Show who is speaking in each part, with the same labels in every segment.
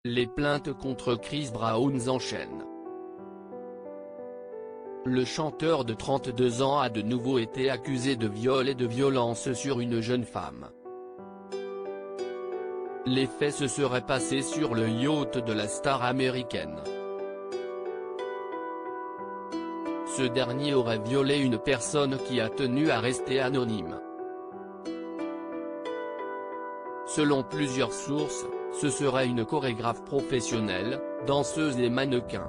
Speaker 1: Les plaintes contre Chris Brown s'enchaînent. Le chanteur de 32 ans a de nouveau été accusé de viol et de violence sur une jeune femme. Les faits se seraient passés sur le yacht de la star américaine. Ce dernier aurait violé une personne qui a tenu à rester anonyme. Selon plusieurs sources, ce serait une chorégraphe professionnelle, danseuse et mannequin.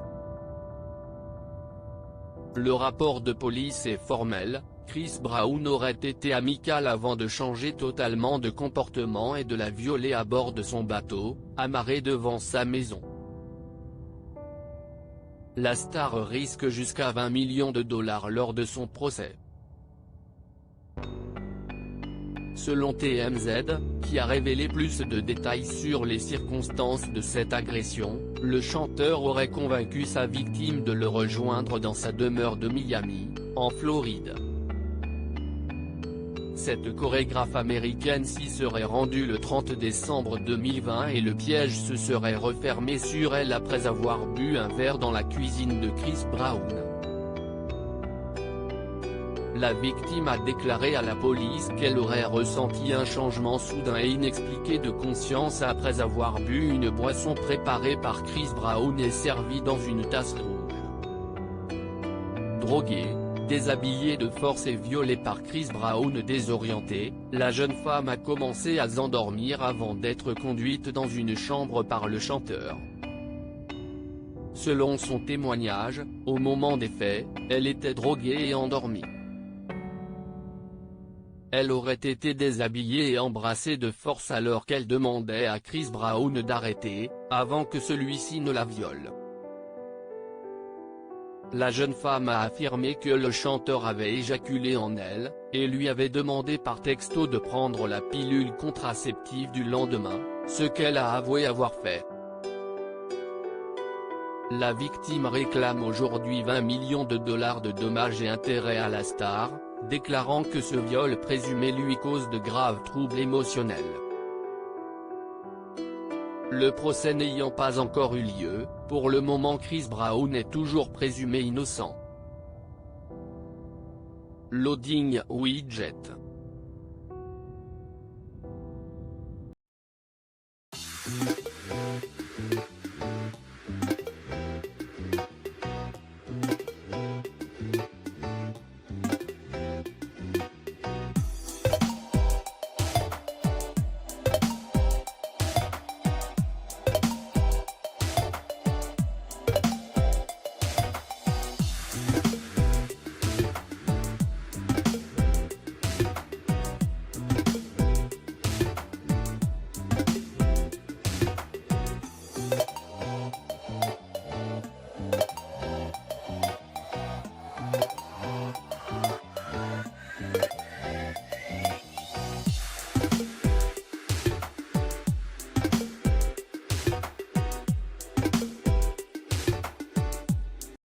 Speaker 1: Le rapport de police est formel, Chris Brown aurait été amical avant de changer totalement de comportement et de la violer à bord de son bateau, amarré devant sa maison. La star risque jusqu'à 20 millions de dollars lors de son procès. Selon TMZ, qui a révélé plus de détails sur les circonstances de cette agression, le chanteur aurait convaincu sa victime de le rejoindre dans sa demeure de Miami, en Floride. Cette chorégraphe américaine s'y serait rendue le 30 décembre 2020 et le piège se serait refermé sur elle après avoir bu un verre dans la cuisine de Chris Brown. La victime a déclaré à la police qu'elle aurait ressenti un changement soudain et inexpliqué de conscience après avoir bu une boisson préparée par Chris Brown et servie dans une tasse rouge. Droguée, déshabillée de force et violée par Chris Brown désorientée, la jeune femme a commencé à s'endormir avant d'être conduite dans une chambre par le chanteur. Selon son témoignage, au moment des faits, elle était droguée et endormie. Elle aurait été déshabillée et embrassée de force alors qu'elle demandait à Chris Brown d'arrêter, avant que celui-ci ne la viole. La jeune femme a affirmé que le chanteur avait éjaculé en elle, et lui avait demandé par texto de prendre la pilule contraceptive du lendemain, ce qu'elle a avoué avoir fait. La victime réclame aujourd'hui 20 millions de dollars de dommages et intérêts à la star, déclarant que ce viol présumé lui cause de graves troubles émotionnels. Le procès n'ayant pas encore eu lieu, pour le moment Chris Brown est toujours présumé innocent. Loading Widget.